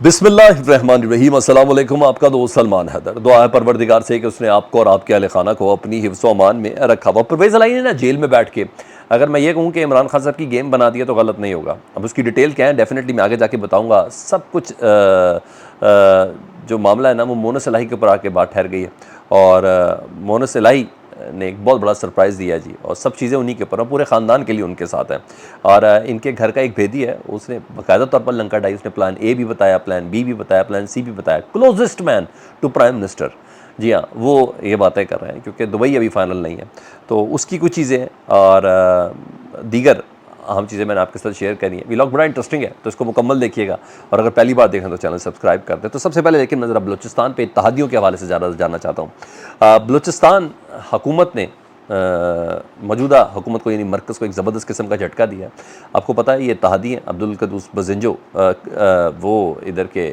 बिस्मिल्लाहिर्रहमानिर्रहीम। अस्सलाम वालेकुम। आपका दोस्त सलमान हैदर। दुआ है परवरदिगार से कि उसने आपको और आपके अहल खाना को अपनी हिफ्ज़ व अमान में रखा हुआ। परवेज़ इलाही ने ना जेल में बैठ के अगर मैं ये कहूँ कि इमरान खान साहब की गेम बना दिया तो गलत नहीं होगा। अब उसकी डिटेल क्या है डेफिनेटली मैं आगे जाके बताऊँगा। सब कुछ जो मामला है ना वो मोनस इलाही के ऊपर आके बात ठहर गई है और मोनस इलाही ने एक बहुत बड़ा सरप्राइज़ दिया जी और सब चीज़ें उन्हीं के ऊपर हैं, पूरे ख़ानदान के लिए उनके साथ हैं। और इनके घर का एक भेदी है, उसने बाकायदा तौर पर लंका डाई, उसने प्लान ए भी बताया, प्लान बी भी बताया, प्लान सी भी बताया। Closest man to prime minister, जी हाँ, वो ये बातें कर रहे हैं क्योंकि दुबई अभी फाइनल नहीं है तो उसकी कुछ चीज़ें और दीगर अहम चीज़ें मैंने आपके साथ शेयर करी हैं। व्लॉग बड़ा इंटरेस्टिंग है तो इसको मुकम्मल देखिएगा और अगर पहली बार देखें तो चैनल सब्सक्राइब कर दें। तो सबसे पहले लेकिन मैं ज़रा बलूचिस्तान पे इत्तेहादियों के हवाले से ज़्यादा जानना चाहता हूँ। बलूचिस्तान हुकूमत ने मौजूदा हुकूमत को यानी मरकज़ को एक ज़बरदस्त किस्म का झटका दिया। आपको पता है ये इत्तेहादी हैं, अब्दुल कद्दूस बज़िंजो वो इधर के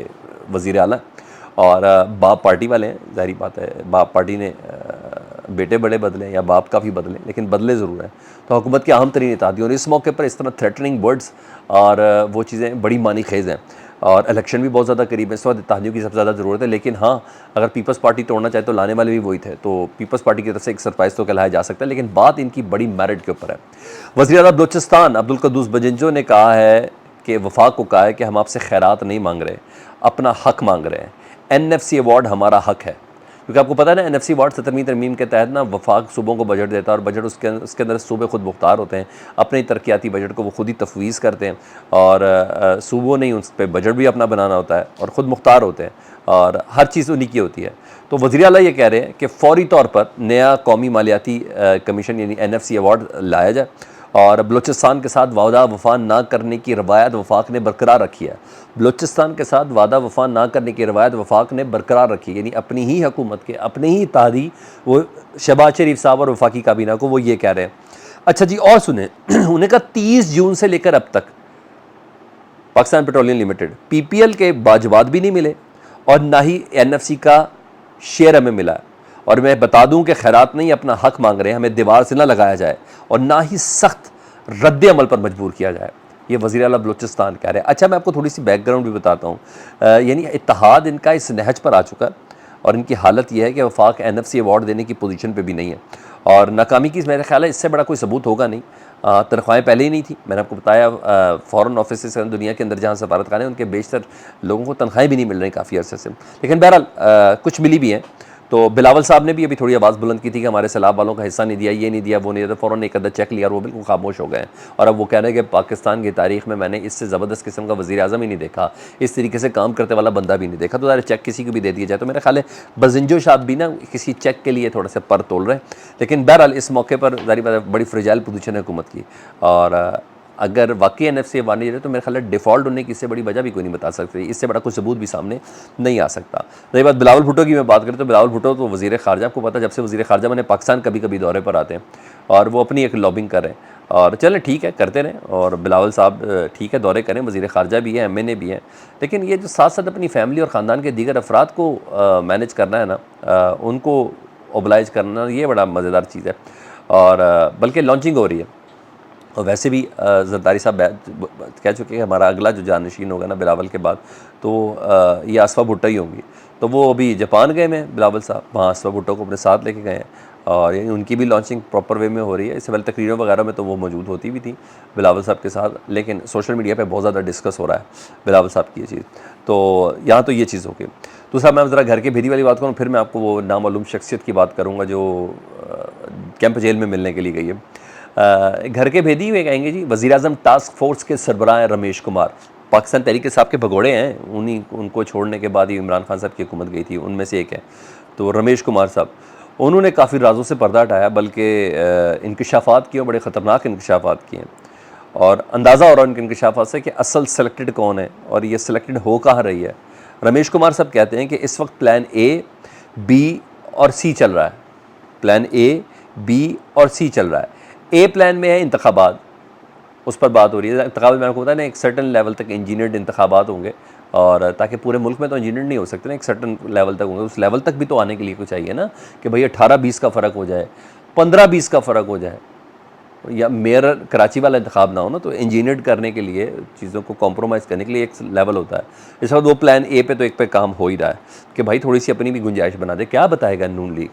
वज़ीर आला और बाप पार्टी वाले हैं। ज़ाहिर बात है बाप पार्टी ने बेटे बड़े बदले या बाप काफ़ी बदले लेकिन बदले ज़रूर हैं। तो हुकूमत के अहम तरीन इत्तेहादी और इस मौके पर इस तरह थ्रेटनिंग वर्ड्स और वो चीज़ें बड़ी मानी खेज़ हैं और इलेक्शन भी बहुत ज़्यादा करीब है। इस वक्त इत्तेहादियों की सबसे ज़्यादा ज़रूरत है लेकिन हाँ, अगर पीपल्स पार्टी तोड़ना चाहे तो लाने वाले भी वही थे, तो पीपल्स पार्टी की तरफ से एक सरप्राइज़ तो कहलाया जा सकता है लेकिन बात इनकी बड़ी मेरिट के ऊपर है। वज़ीर आला बलूचिस्तान अब्दुल कद्दूस बज़िंजो ने कहा है कि वफाक को कहा है कि हम आपसे खैरात नहीं मांग रहे, अपना हक मांग रहे हैं। NFC अवार्ड हमारा हक है क्योंकि आपको पता है ना NFC अवार्ड 17वीं तरमीम के तहत ना वफाक सूबों को बजट देता है और बजट उसके अंदर सूबे खुद मुख्तार होते हैं, अपने तरक्याती बजट को वो खुद ही तफवीज़ करते हैं और सूबों ने उस पर बजट भी अपना बनाना होता है और ख़ुद मुख्तार होते हैं और हर चीज़ उन्हीं की होती है। तो वज़ीर आला ये कह रहे हैं कि फ़ौरी तौर पर नया कौमी मालियाती कमीशन यानी NFC अवार्ड लाया जाए और बलूचिस्तान के साथ वादा वफ़ा ना करने की रवायत वफाक ने बरकरार रखी है। बलूचिस्तान के साथ वादा वफ़ा ना करने की रवायत वफाक ने बरकरार रखी है, यानी अपनी ही हुकूमत के अपने ही इत्तेहादी वो शहबाज शरीफ साहब और वफाकी काबीना को वो ये कह रहे हैं। अच्छा जी और सुने उन्हें कहा 30 जून से लेकर अब तक पाकिस्तान पेट्रोलियम लिमिटेड PPL के वाजबात भी नहीं मिले और ना ही NFC का शेयर हमें मिला है और मैं बता दूं कि खैरात नहीं अपना हक मांग रहे हैं, हमें दीवार से ना लगाया जाए और ना ही सख्त रद्द अमल पर मजबूर किया जाए। ये वज़ीर आला बलूचिस्तान कह रहे हैं। अच्छा मैं आपको थोड़ी सी बैकग्राउंड भी बताता हूँ। यानी इत्तेहाद इनका इस नहज पर आ चुका है और इनकी हालत यह है कि वफाक NFC अवार्ड देने की पोजीशन पे भी नहीं है और नाकामी की मेरा ख्याल है इससे बड़ा कोई सबूत होगा नहीं। तनख्वाहें पहले ही नहीं थी, मैंने आपको बताया फ़ॉरेन ऑफिस दुनिया के अंदर जहाँ सफारतखाने उनके बेशतर लोगों को तनख्वाहें भी नहीं मिल रही काफ़ी अर्से से, लेकिन बहरहाल कुछ मिली भी हैं। तो बिलावल साहब ने भी अभी थोड़ी आवाज़ बुलंद की थी कि हमारे सैलाब वालों का हिस्सा नहीं दिया, ये नहीं दिया, वो नहीं दिया। फ़ौरन एक अदर चेक लिया और वो बिल्कुल खामोश हो गए और अब वो कह रहे हैं कि पाकिस्तान की तारीख में मैंने इससे ज़बरदस्त किस्म का वज़ीर आज़म ही नहीं देखा, इस तरीके से काम करते वाला बंदा भी नहीं देखा। तो ज़रा चेक किसी को भी दे दिया जाए। तो मेरा ख्याल है बज़िंजो साहब भी ना किसी चेक के लिए थोड़ा सा पर तोल रहे हैं, लेकिन बहरहाल इस मौके पर ज़ाहिर बात है बड़ी फ्रेजाइल पोजीशन है हुकूमत की और अगर वाकई NFC अवार्ड नहीं दे तो मेरे ख्याल है डिफ़ॉल्ट होने की इससे बड़ी वजह भी कोई नहीं बता सकती, इससे बड़ा कुछ सबूत भी सामने नहीं आ सकता। रही बात बिलावल भुट्टो की मैं बात करें तो बिलावल भुट्टो तो वज़ीर ख़ारजा, आपको पता है जब से वज़ीर ख़ारजा बने पाकिस्तान कभी कभी दौरे पर आते हैं और वो अपनी एक लॉबिंग कर रहे हैं और चलें ठीक है करते रहें और बिलावल साहब ठीक है दौरे करें, वज़ीर ख़ारजा भी है, MNA भी हैं, लेकिन ये जो साथ साथ अपनी फैमिली और ख़ानदान के दीगर अफराद को मैनेज करना है ना, उनको ओबलाइज करना, ये बड़ा मज़ेदार चीज़ है और बल्कि लॉन्चिंग हो रही है। और वैसे भी जरदारी साहब कह चुके हैं हमारा अगला जो जानशीन होगा ना बिलावल के बाद तो ये आसफ़ा भुट्टो ही होंगी। तो वो अभी जापान गए हैं बिलावल साहब, वहाँ आसफ़ा भुट्टो को अपने साथ लेके गए हैं और यानी उनकी भी लॉन्चिंग प्रॉपर वे में हो रही है। इससे पहले तकरीरों वगैरह में तो वो मौजूद होती भी थी बिलावल साहब के साथ, लेकिन सोशल मीडिया पे बहुत ज़्यादा डिस्कस हो रहा है बिलावल साहब की ये चीज़। तो यहाँ तो ये चीज़ होगी। दूसरा मैं ज़रा घर के भेदी वाली बात करूँ, फिर मैं आपको वो नामालूम शख्सियत की बात करूँगा जो कैंप जेल में मिलने के लिए गई है। घर के भेदी हुए कहेंगे जी वज़ीर आज़म टास्क फोर्स के सरबराह रमेश कुमार, पाकिस्तान तहरीक साहब के भगोड़े हैं, उनको छोड़ने के बाद ही इमरान खान साहब की हुकूमत गई थी, उनमें से एक है। तो रमेश कुमार साहब उन्होंने काफ़ी राजों से पर्दा हटाया, बल्कि इंकशाफात किए, बड़े ख़तरनाक इंकशाफात किए और अंदाज़ा हो रहा है उनके इंकशाफात से कि असल सेलेक्टेड कौन है और ये सिलेक्टेड हो कहाँ रही है। रमेश कुमार साहब कहते हैं कि इस वक्त प्लान A, B और C चल रहा है, प्लान A, B और C चल रहा है। A प्लान में है इंतखाबात, उस पर बात हो रही है। इंतखाबात मैंने आपको बताया ना एक सर्टन लेवल तक इंजीनियर्ड इंतखाबात होंगे और ताकि पूरे मुल्क में तो इंजीनियर नहीं हो सकते ना, एक सर्टन लेवल तक होंगे। उस लेवल तक भी तो आने के लिए कुछ चाहिए ना कि भाई 18-20 का फ़र्क हो जाए, 15-20 का फ़र्क हो जाए, या मेयर कराची वाला इंतखाब ना हो ना, तो इंजीनियर्ड करने के लिए, चीज़ों को कॉम्प्रोमाइज़ करने के लिए एक लेवल होता है। इस वक्त वो प्लान ए पे तो एक पे काम हो ही रहा है कि भाई थोड़ी सी अपनी भी गुंजाइश बना दे। क्या बताएगा नून लीग,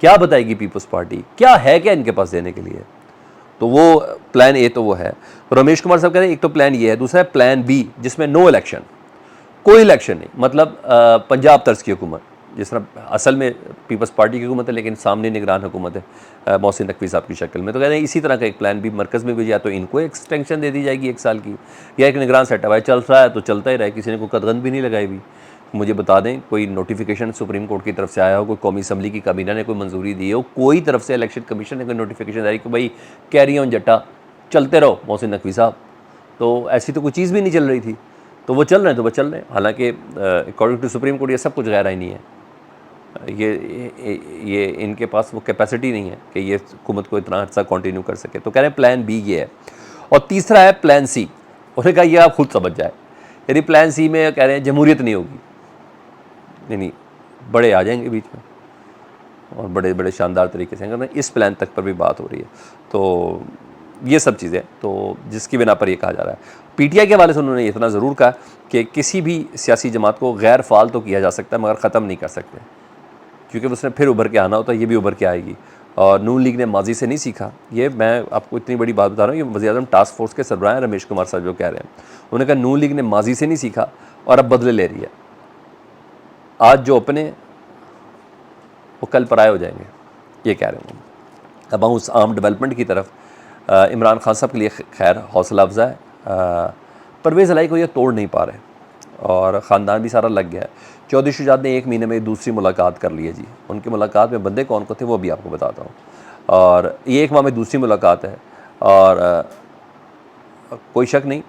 क्या बताएगी पीपल्स पार्टी, क्या है क्या इनके पास देने के लिए? तो वो प्लान ए तो वो है। रमेश कुमार साहब कह रहे हैं एक तो प्लान ये है, दूसरा है प्लान बी जिसमें नो इलेक्शन, कोई इलेक्शन नहीं, मतलब पंजाब तर्ज की हुकूमत, जिस तरह असल में पीपल्स पार्टी की हुकूमत है लेकिन सामने निगरान हुकूमत है मोहसिन नकवी साहब की शक्ल में। तो कहते हैं इसी तरह का एक प्लान भी मरकज़ में भी, या तो इनको एक्सटेंशन दे दी जाएगी 1 साल की, या एक निगरान सेटअप है, चल रहा है तो चलता ही रहे, किसी ने कोई कदगन भी नहीं लगाई भी। मुझे बता दें कोई नोटिफिकेशन सुप्रीम कोर्ट की तरफ से आया हो, कोई कौमी असम्बली की काबीना ने कोई मंजूरी दी हो, कोई तरफ से इलेक्शन कमीशन ने कोई नोटिफिकेशन जारी कि भाई कैरी ऑन जट्टा, चलते रहो मोहसिन नकवी साहब? तो ऐसी तो कोई चीज़ भी नहीं चल रही थी। तो वो चल रहे हैं तो वो चल रहे हैं, हालांकि अकॉर्डिंग टू सुप्रीम कोर्ट ये सब कुछ गैर आईनी है। ये इनके पास वो कैपेसिटी नहीं है कि ये हुकूमत को इतना अर्सा कंटिन्यू कर सके। तो कह रहे हैं प्लान बी ये है। और तीसरा है प्लान सी। उन्होंने कहा ये आप खुद समझ जाए, यानी प्लान सी में कह रहे हैं जमहूरियत नहीं होगी, नहीं बड़े आ जाएंगे बीच में और बड़े बड़े शानदार तरीके से, इस प्लान तक पर भी बात हो रही है। तो ये सब चीज़ें तो जिसकी बिना पर ये कहा जा रहा है। पीटीआई के हवाले से उन्होंने इतना ज़रूर कहा कि किसी भी सियासी जमात को गैर फ़ाल तो किया जा सकता है मगर ख़त्म नहीं कर सकते, क्योंकि उसने फिर उभर के आना होता है, ये भी उभर के आएगी। और नून लीग ने माजी से नहीं सीखा। ये मैं आपको इतनी बड़ी बात बता रहा हूँ, ये वज़ीर-ए-आज़म टास्क फोर्स के सरबराह हैं रमेश कुमार साहब जो कह रहे हैं। उन्होंने कहा नून लीग ने माजी से नहीं सीखा और अब बदले ले रही है। आज जो अपने वो कल पराए हो जाएंगे, ये कह रहे हैं। अब हम उस आम डेवलपमेंट की तरफ, इमरान खान साहब के लिए खैर हौसला अफजा है, परवेज़ इलाही को ये तोड़ नहीं पा रहे और ख़ानदान भी सारा लग गया है। चौधरी शुजात ने 1 महीने में दूसरी मुलाकात कर ली है जी। उनकी मुलाकात में बंदे कौन कौन थे वो भी आपको बताता हूँ। और ये 1 माह में दूसरी मुलाकात है और कोई शक नहीं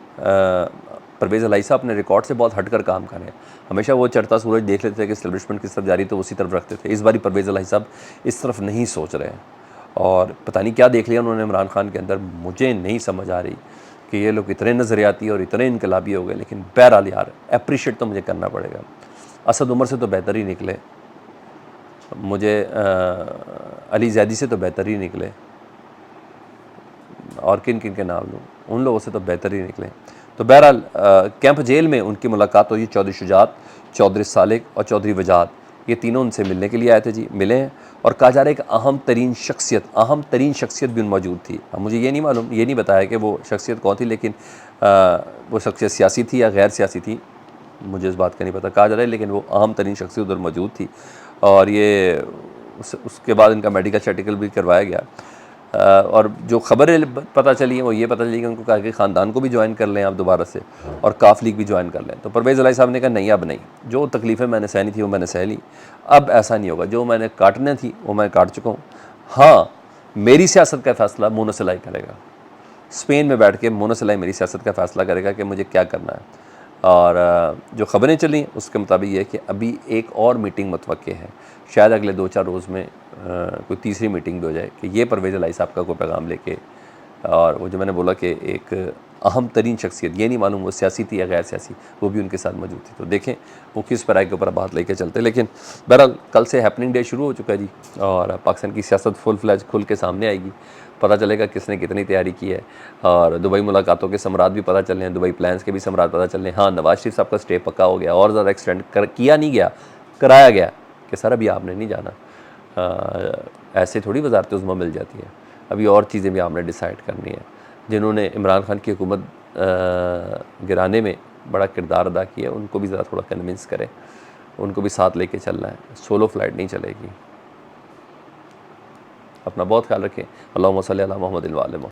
परवेज़ इलाही साहब अपने रिकॉर्ड से बहुत हटकर काम कर रहे हैं। हमेशा वो चढ़ता सूरज देख लेते थे कि एस्टेब्लिशमेंट किस तरफ जा रही तो उसी तरफ रखते थे। इस बारी परवेज़ इलाही साहब इस तरफ नहीं सोच रहे हैं और पता नहीं क्या देख लिया उन्होंने इमरान खान के अंदर। मुझे नहीं समझ आ रही कि ये लोग इतने नज़रियाती और इतने इनकलाबी हो गए, लेकिन बहरहाल यार अप्रिशिएट तो मुझे करना पड़ेगा। असद उमर से तो बेहतर ही निकले, मुझे अली जैदी से तो बेहतर ही निकले, और किन किन के नाम लूँ, उन लोगों से तो बेहतर ही निकले। तो बहरहाल कैंप जेल में उनकी मुलाकात हुई। चौधरी शुजात, चौधरी सालिक और चौधरी वजाद, ये तीनों उनसे मिलने के लिए आए थे जी। मिले हैं और कहा जा रहा है कि अहम तरीन शख्सियत भी मौजूद थी। अब मुझे ये नहीं मालूम, ये नहीं बताया कि वो शख्सियत कौन थी, लेकिन वो शख्सियत सियासी थी या गैर सियासी थी, मुझे इस बात का नहीं पता। कहा जा रहा है लेकिन वो अहम तरीन शख्सियत उधर मौजूद थी। और ये उसके बाद इनका मेडिकल सर्टिफिकेट भी करवाया गया। और जो खबरें पता चली हैं वो ये पता चली कि उनको कहा कि ख़ानदान को भी ज्वाइन कर लें आप दोबारा से और काफ लीग भी ज्वाइन कर लें। तो परवेज़ इलाही साहब ने कहा नहीं, अब नहीं, जो तकलीफ़ें मैंने सहनी थी वो मैंने सह ली, अब ऐसा नहीं होगा, जो मैंने काटने थी वो मैं काट चुका हूँ। हाँ, मेरी सियासत का फ़ैसला मोनस इलाही करेगा। स्पेन में बैठ के मोनस इलाही मेरी सियासत का फ़ैसला करेगा कि मुझे क्या करना है। और जो ख़बरें चली उसके मुताबिक ये है कि अभी एक और मीटिंग मुतवक्के है, शायद अगले 2-4 रोज़ में कोई तीसरी मीटिंग भी हो जाए कि ये परवेज़ इलाही साहब का कोई पैगाम लेके। और वो जो मैंने बोला कि एक अहम तरीन शख्सियत, ये नहीं मालूम वो सियासी थी या गैर सियासी, वो भी उनके साथ मौजूद थी। तो देखें वो किस पैराए के ऊपर बात लेके चलते। लेकिन बहरहाल कल से हैपनिंग डे शुरू हो चुका है जी और पाकिस्तान की सियासत फुल फ्लैज खुल के सामने आएगी। पता चलेगा किसने कितनी तैयारी की है और दुबई मुलाकातों के समरात भी पता चल रहे हैं, दुबई प्लान्स के भी समरात पता चल रहे हैं। हाँ, नवाज शरीफ साहब का स्टे पक्का हो गया और ज़्यादा एक्सटेंड किया नहीं गया, कराया गया कि सर अभी आपने नहीं जाना। ऐसे थोड़ी वज़ारत उज़्मा मिल जाती है, अभी और चीज़ें भी आपने डिसाइड करनी है। जिन्होंने इमरान खान की हुकूमत गिराने में बड़ा किरदार अदा किया उनको भी ज़रा थोड़ा कन्विंस करें, उनको भी साथ लेके चलना है। सोलो फ्लाइट नहीं चलेगी। अपना बहुत ख्याल रखें। अल्लाहुम्मा सल्ली अला मुहम्मद व आले मुहम्मद।